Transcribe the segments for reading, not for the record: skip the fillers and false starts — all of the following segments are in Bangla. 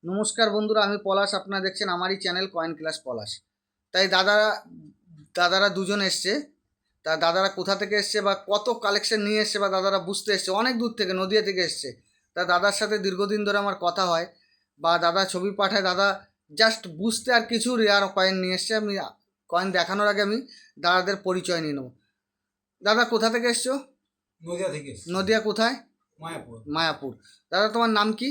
নমস্কার বন্ধুরা, আমি পলাশ। আপনারা দেখছেন আমারই চ্যানেল কয়েন ক্লাস পলাশ। তাই দাদারা দুজন এসছে। তা দাদারা কোথা থেকে এসছে বা কত কালেকশন নিয়ে এসছে বা দাদারা বুঝতে এসছে অনেক দূর থেকে, নদিয়া থেকে এসছে। তা দাদার সাথে দীর্ঘদিন ধরে আমার কথা হয় বা দাদা ছবি পাঠায়। দাদা জাস্ট বুঝতে আর কিছু রেয়ার কয়েন নিয়ে এসছে। আমি কয়েন দেখানোর আগে আমি দাদাদের পরিচয় নিয়ে নেবো। দাদা কোথা থেকে এসছো? নদিয়া থেকে এসেছি। নদিয়া কোথায়? মায়াপুর। মায়াপুর। দাদা তোমার নাম কি?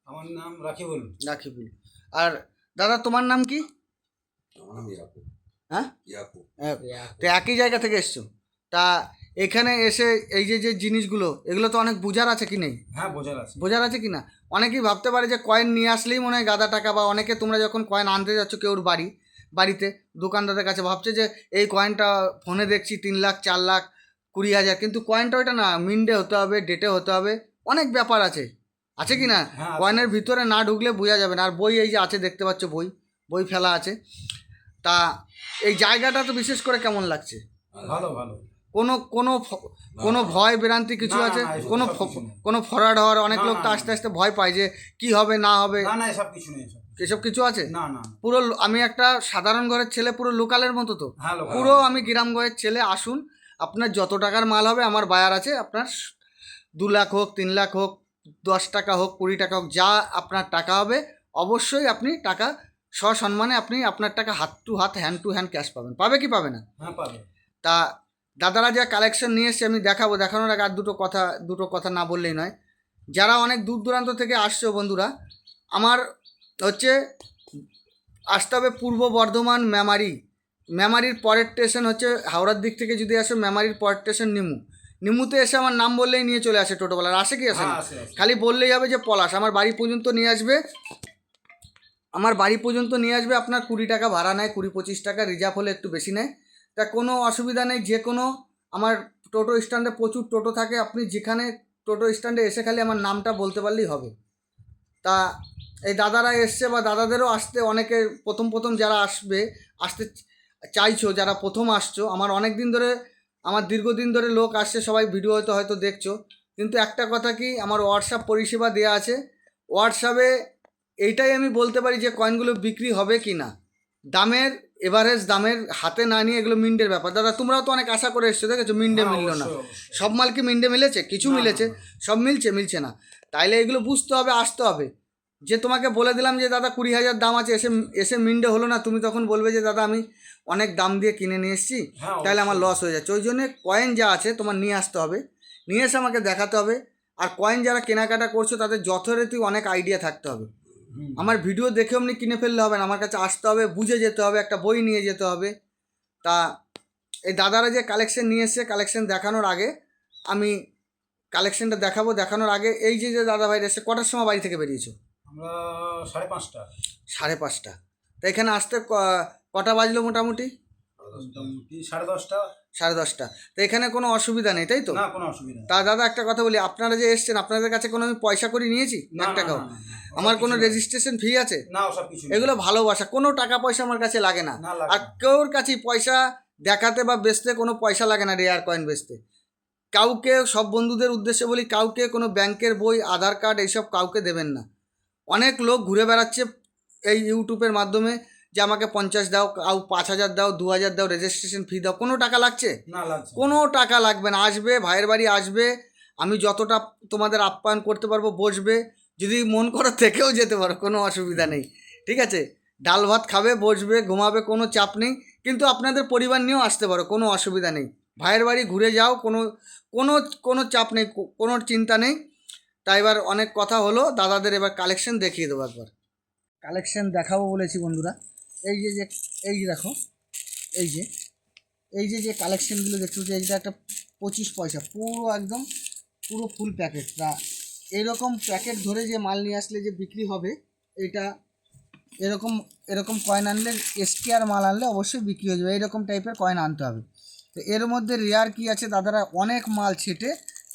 আমার নাম রাখিবুল। রাখিবুল। আর দাদা তোমার নাম কি? আমার নাম ইয়াকুব। হ্যাঁ, ইয়াকুব। তো একই জায়গা থেকে এসছো। তা এখানে এসে এই যে যে জিনিসগুলো, এগুলো তো অনেক বোঝার আছে কি নেই? হ্যাঁ, বোঝার আছে। বোঝার আছে কি না? অনেকেই ভাবতে পারে যে কয়েন নিয়ে আসলেই মনে হয় গাদা টাকা, বা অনেকে তোমরা যখন কয়েন আনতে যাচ্ছ কেউর বাড়িতে দোকানদারের কাছে ভাবছে যে এই কয়েনটা ফোনে দেখছি 3 লাখ 4 লাখ 20,000, কিন্তু কয়েনটা ওইটা না, মিন্ডে হতে হবে, ডেটে হতে হবে, অনেক ব্যাপার আছে কি না? হ্যাঁ, আছে। কয়েনের ভিতরে না ঢুকলে বোঝা যাবে না। আর বই এই যে আছে, দেখতে পাচ্ছ বই ফেলা আছে। তা এই জায়গাটা তো বিশেষ করে কেমন লাগছে? ভালো ভালো। কোনো কোনো কোনো ভয় ভ্রান্তি কিছু না, না, আছে? না, এসব কোনো কিছু নেই। কোনো ফরওয়ার্ড হওয়ার অনেক না, লোক তো না, আস্তে আস্তে ভয় পায় যে কি হবে না হবে, না না, এসব কিছু নেই। এসব কিছু আছে? না না। পুরো আমি একটা সাধারণ ঘরের ছেলে, পুরো লোকালের মতো তো। হ্যাঁ, লোকাল। পুরো আমি গ্রাম ঘরের ছেলে। আসুন, আপনার যত টাকার মাল হবে আমার বায়ার আছে। আপনার 2 লাখ হোক, 3 লাখ হোক, 10 টাকা হোক, 20 টাকা হোক, যা আপনার টাকা হবে অবশ্যই আপনি টাকা সসম্মানে আপনি আপনার টাকা হাত টু হাত, হ্যান্ড টু হ্যান্ড ক্যাশ পাবেন। পাবে কি পাবে না? হ্যাঁ, পাবে। তা দাদারা যা কালেকশন নিয়ে এসছে আমি দেখাবো। দেখানোর আগে আর দুটো কথা না বললেই নয়। যারা অনেক দূর দূরান্ত থেকে আসছো বন্ধুরা, আমার হচ্ছে আসতে হবে পূর্ব বর্ধমান মেমারির পরের স্টেশন হচ্ছে হাওড়ার দিক থেকে যদি আসো, মেমারির পরের স্টেশন নিমুতে এসে আমার নাম বললেই নিয়ে চলে আসে টোটোওয়ালার। আসে কি আসে না? হ্যাঁ, আছে। খালি বললেই হবে যে পলাশ। আমার বাড়ি পর্যন্ত নিয়ে আসবে। আপনার 20 টাকা ভাড়া নেয়, 20-25 টাকা, রিজার্ভ হলে একটু বেশি নেয়। তা কোনো অসুবিধা নেই। যে কোনো আমার টোটো স্ট্যান্ডে প্রচুর টোটো থাকে। আপনি যেখানে টোটো স্ট্যান্ডে এসে খালি আমার নামটা বলতে পারলেই হবে। তা এই দাদারা এসছে বা দাদাদেরও আসতে, অনেকে প্রথম যারা আসতে চাইছো, যারা প্রথম আসছো, আমার অনেক দিন ধরে, আমার দীর্ঘদিন ধরে লোক আসছে, সবাই ভিডিও হয়তো দেখছো। কিন্তু একটা কথা কি, আমার হোয়াটসঅ্যাপ পরিষেবা দেওয়া আছে। হোয়াটসঅ্যাপে এইটাই আমি বলতে পারি যে কয়েনগুলো বিক্রি হবে কি না। দামের এভারেজ দামের হাতে না নিয়ে, এগুলো মিন্ডের ব্যাপার। দাদা তোমরাও তো অনেক আশা করে এসছো, দেখেছো মিন্ডে হ্যাঁ, মিললো না। অবশ্যই, অবশ্যই। সব মাল কি মিন্ডে মিলেছে? কিছু না, না, মিলেছে, না। সব মিলছে না। তাইলে এগুলো বুঝতে হবে, আসতে হবে। যে তোমাকে বলে দিলাম যে দাদা 20,000 দাম আছে, এসে এসে মিন্ডে হলো না, তুমি তখন বলবে যে দাদা আমি অনেক দাম দিয়ে কিনে নিয়ে এসেছি, হ্যাঁ, তাহলে আমার অবশ্যই। লস হয়ে যাচ্ছে। ওই জন্যে কয়েন যা আছে তোমার নিয়ে আসতে হবে, নিয়ে এসে আমাকে দেখাতে হবে। আর কয়েন যারা কেনাকাটা করছো তাদের যথারীতি অনেক আইডিয়া থাকতে হবে। হুম। আমার ভিডিও দেখে অমনি কিনে ফেললে হবে না, আমার কাছে আসতে হবে, বুঝে যেতে হবে, একটা বই নিয়ে যেতে হবে। তা এই দাদারা যে কালেকশন নিয়ে এসছে, কালেকশন দেখানোর আগে আমি কালেকশনটা দেখানোর আগে এই যে যে দাদা ভাইরা এসছে, কটার সময় বাড়ি থেকে বেরিয়েছো? আমরা 5:30। 5:30। তা এখানে আসতে কটা বাজলো মোটামুটি? মোটামুটি 10:30। 10:30। তো এখানে কোনো অসুবিধা নেই, তাই তো? না, কোনো অসুবিধা নেই। তা দাদা একটা কথা বলি, আপনারা যে এসছেন আপনাদের কাছে কোনো আমি পয়সা করে নিয়েছি? না, 1 না, টাকাও? না, না, না, ওসব আমার কোনো কিছু নেই। রেজিস্ট্রেশন ফি আছে? না, ওসব কিছু নেই। এগুলো ভালোবাসা, কোনো টাকা পয়সা আমার কাছে লাগে না। না, লাগে আর না। কেউর কাছেই পয়সা দেখাতে বা বেচতে কোনো পয়সা লাগে না রেয়ার কয়েন বেচতে। কাউকে, সব বন্ধুদের উদ্দেশ্যে বলি, কাউকে কোনো ব্যাংকের বই, আধার কার্ড এইসব কাউকে দেবেন না। অনেক লোক ঘুরে বেড়াচ্ছে এই ইউটিউবের মাধ্যমে যে আমাকে 50 দাও, কাউ 5,000 দাও, 2,000 দাও, রেজিস্ট্রেশন ফি দাও। কোনো টাকা লাগছে? না, লাগছে না। কোনো টাকা লাগবে না। আসবে, ভাইয়ের বাড়ি আসবে, আমি যতটা তোমাদের আপ্যায়ন করতে পারবো, বসবে, যদি মন করো থেকেও যেতে পারো, কোনো অসুবিধা নেই। ঠিক আছে? ডাল ভাত খাবে, বসবে, ঘুমাবে, কোনো চাপ নেই। কিন্তু আপনাদের পরিবার নিয়েও আসতে পারো, কোনো অসুবিধা নেই। ভাইয়ের বাড়ি ঘুরে যাও, কোনো কোনো কোনো চাপ নেই, কোনো চিন্তা নেই। তাই এবার অনেক কথা হলো, দাদাদের এবার কালেকশন দেখিয়ে দেবো একবার। কালেকশন দেখাবো বলেছি বন্ধুরা। এই যে এই যে দেখো, এই যে যে কালেকশনগুলো দেখতে পাচ্ছি, এইটা একটা 25 পয়সা, পুরো একদম পুরো ফুল প্যাকেট। তা এরকম প্যাকেট ধরে যে মাল নিয়ে আসলে যে বিক্রি হবে, এটা এরকম এরকম কয়েন আনলে, এসটিআর মাল আনলে অবশ্যই বিক্রি হয়ে যাবে। এইরকম টাইপের কয়েন আনতে হবে। তো এর মধ্যে রেয়ার কি আছে, দাদারা অনেক মাল ছেটে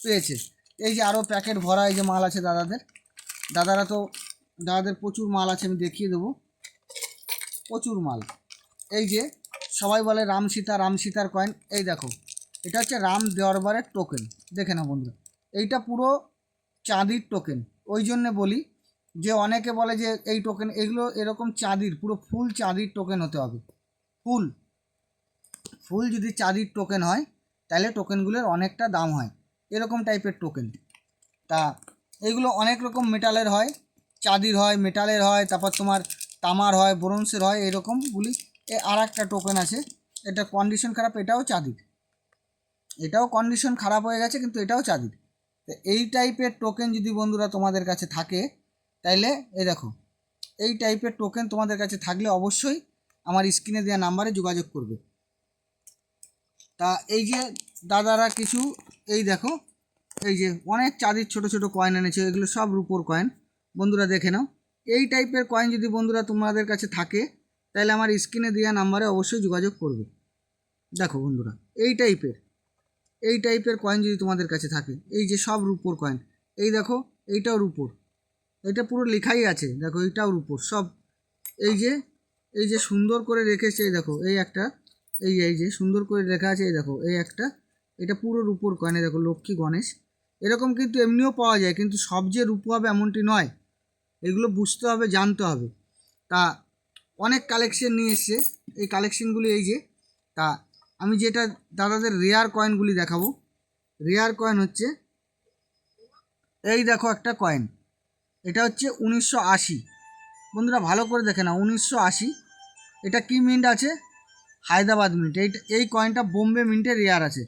পেয়েছে। এই যে আরও প্যাকেট ভরা এই যে মাল আছে দাদাদের প্রচুর মাল আছে, আমি দেখিয়ে দেবো, প্রচুর মাল। এই যে সবাই বলে রাম সীতার কয়েন, এই দেখো, এটা হচ্ছে রাম দরবারের টোকেন। দেখে নাও বন্ধুরা, এইটা পুরো চাঁদির টোকেন। ওই জন্যে বলি যে অনেকে বলে যে এই টোকেন, এগুলো এরকম চাঁদির, পুরো ফুল চাঁদির টোকেন হতে হবে। ফুল ফুল যদি চাঁদির টোকেন হয় তাহলে টোকেনগুলোর অনেকটা দাম হয়, এরকম টাইপের টোকেন। তা এগুলো অনেক রকম মেটালের হয়, চাঁদির হয়, মেটালের হয়, তারপর তোমার তামার হয়, ব্রোঞ্জের হয়, এরকমগুলি। আর একটা টোকেন আছে, এটা কন্ডিশন খারাপ, এটাও চাঁদির, এটাও কন্ডিশন খারাপ হয়ে গেছে কিন্তু এটাও চাঁদির। তো এই টাইপের টোকেন যদি বন্ধুরা তোমাদের কাছে থাকে তাইলে এই দেখো, এই টাইপের টোকেন তোমাদের কাছে থাকলে অবশ্যই আমার স্ক্রিনে দেওয়া নাম্বারে যোগাযোগ করবে। তা এই যে দাদারা কিছু, এই দেখো, এই যে অনেক চাঁদির ছোট ছোট কয়েন এনেছে, এগুলো সব রূপোর কয়েন। বন্ধুরা দেখে নাও, এই টাইপের কয়েন যদি বন্ধুরা তোমাদের কাছে থাকে তাহলে আমার স্ক্রিনে দেওয়া নাম্বারে অবশ্যই যোগাযোগ করবে। দেখো বন্ধুরা, এই টাইপের কয়েন যদি তোমাদের কাছে থাকে, এই যে সব রূপোর কয়েন, এই দেখো এইটাও রূপোর, এটা পুরো লেখাই আছে, দেখো এইটাও রূপোর সব। এই যে সুন্দর করে রেখেছে, এই দেখো এই একটা, এই যে সুন্দর করে লেখা আছে, এই দেখো এই একটা, এটা পুরো রূপোর কয়েন। দেখো লক্ষ্মী গণেশ, এরকম কিন্তু এমনিও পাওয়া যায়, কিন্তু সব যে রূপো হবে এমনটি নয়, এগুলো বুঝতে হবে, জানতে হবে। তা অনেক কালেকশন নিয়ে এসছে, এই কালেকশনগুলি এই যে। তা আমি যেটা দাদাদের রেয়ার কয়েনগুলি দেখাবো, রেয়ার কয়েন হচ্ছে এই দেখো একটা কয়েন, এটা হচ্ছে 1980। বন্ধুরা ভালো করে দেখে না, 1980। এটা কি মিন্ট আছে? হায়দ্রাবাদ মিন্ট। এই কয়েনটা বোম্বে মিন্টে রেয়ার আছে,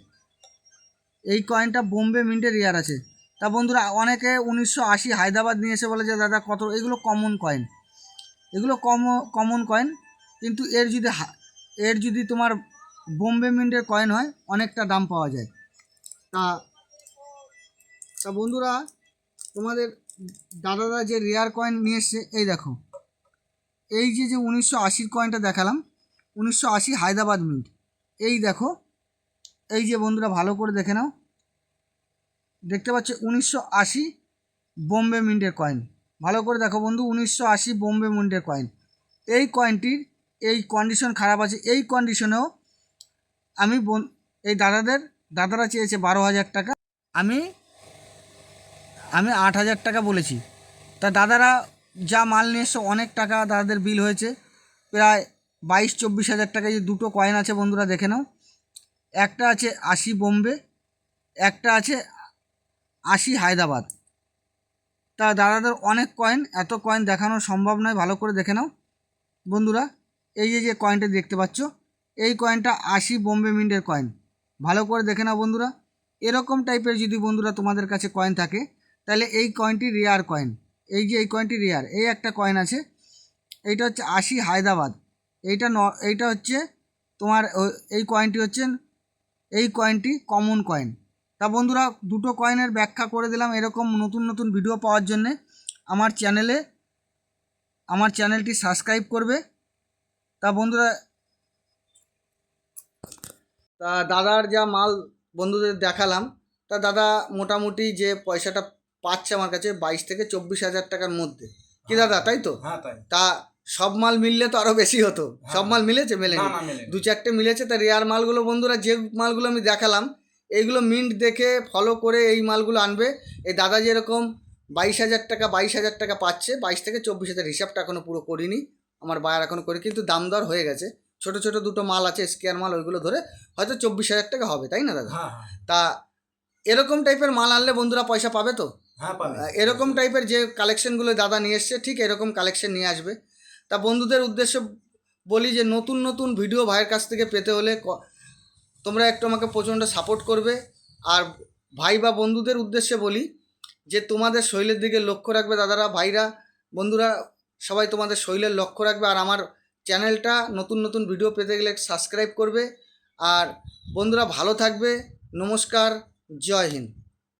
এই কয়েনটা বোম্বে মিন্টে রেয়ার আছে। তা বন্ধুরা অনেকে 1980 হায়দ্রাবাদ নিয়ে এসে বলে যে দাদা কত, এগুলো কমন কয়েন, এগুলো কমন কয়েন, কিন্তু এর যদি তোমার বোম্বে মিন্টের কয়েন হয় অনেকটা দাম পাওয়া যায়। তা তা বন্ধুরা তোমাদের দাদারা যে রেয়ার কয়েন নিয়ে এসছে, এই দেখো এই যে 1980 কয়েনটা দেখালাম, 1980 হায়দ্রাবাদ মিন্ট। এই দেখো, এই যে বন্ধুরা ভালো করে দেখে নাও, দেখতে পাচ্ছ 1980 বোম্বে মিন্টের কয়েন। ভালো করে দেখো বন্ধু, 1980 বোম্বে মিন্টের কয়েন। এই কয়েনটির এই কন্ডিশন খারাপ আছে, এই কন্ডিশনেও আমি এই দাদারা চেয়েছে 12,000 টাকা, আমি 8,000 টাকা বলেছি। তা দাদারা যা মাল নিয়ে এসছে অনেক টাকা দাদাদের বিল হয়েছে, প্রায় 22-24 হাজার টাকা। যে দুটো কয়েন আছে বন্ধুরা দেখে নাও, একটা আছে 80 বোম্বে, একটা আছে 80 হায়দ্রাবাদ। তা দাদাদের অনেক কয়েন, এত কয়েন দেখানো সম্ভব নয়, ভালো করে দেখে নাও বন্ধুরা। এই যে কয়েনটা দেখতে পাচ্ছ, এই কয়েনটা 80 বোম্বে মিন্টের কয়েন, ভালো করে দেখে নাও বন্ধুরা। এরকম টাইপের যদি বন্ধুরা তোমাদের কাছে কয়েন থাকে তাহলে এই কয়েনটি রেয়ার কয়েন, এই যে এই কয়েনটি রেয়ার। এই একটা কয়েন আছে, এইটা হচ্ছে 80 হায়দ্রাবাদ, এইটা হচ্ছে তোমার এই কয়েনটি হচ্ছে, এই কয়েনটি কমন কয়েন। তা বন্ধুরা দুটো কয়েনের ব্যাখ্যা করে দিলাম। এরকম নতুন নতুন ভিডিও পাওয়ার জন্যে আমার চ্যানেলটি সাবস্ক্রাইব করবে। তা বন্ধুরা, তা দাদার যা মাল বন্ধুদের দেখালাম, তা দাদা মোটামুটি যে পয়সাটা পাচ্ছে আমার কাছে 22-24 হাজার টাকার মধ্যে, কি দাদা তাই তো? হ্যাঁ তাই। তা সব মাল মিললে তো আরও বেশি হতো, সব মাল মিলেছে? না মেলেনি, না মেলে দু চারটে মিলেছে। তা রেয়ার মালগুলো বন্ধুরা, যে মালগুলো আমি দেখালাম এইগুলো মিন্ট দেখে ফলো করে এই মালগুলো আনবে। এই দাদা যেরকম 22,000 টাকা পাচ্ছে, 22-24 হাজার, হিসাবটা এখনও পুরো করিনি, আমার বায়ার এখনও করে, কিন্তু দাম দর হয়ে গেছে। ছোট ছোট দুটো মাল আছে স্কেয়ার মাল, ওইগুলো ধরে হয়তো 24,000 টাকা হবে, তাই না দাদা? হ্যাঁ তা এরকম টাইপের মাল আনলে বন্ধুরা পয়সা পাবে তো? হ্যাঁ পাবে। এরকম টাইপের যে কালেকশনগুলো দাদা নিয়ে এসছে ঠিক এরকম কালেকশন নিয়ে আসবে। তা বন্ধুদের উদ্দেশ্যে বলি যে নতুন নতুন ভিডিও ভাইয়ের কাছ থেকে পেতে হলে তোমরা একটু আমাকে প্রচণ্ড সাপোর্ট করবে। আর ভাই বা বন্ধুদের উদ্দেশ্যে বলি যে তোমাদের শরীরের দিকে লক্ষ্য রাখবে, দাদারা ভাইরা বন্ধুরা সবাই তোমাদের শরীরের লক্ষ্য রাখবে। আর আমার চ্যানেলটা নতুন নতুন ভিডিও পেতে গেলে সাবস্ক্রাইব করবে। আর বন্ধুরা ভালো থাকবে, নমস্কার, জয় হিন্দ।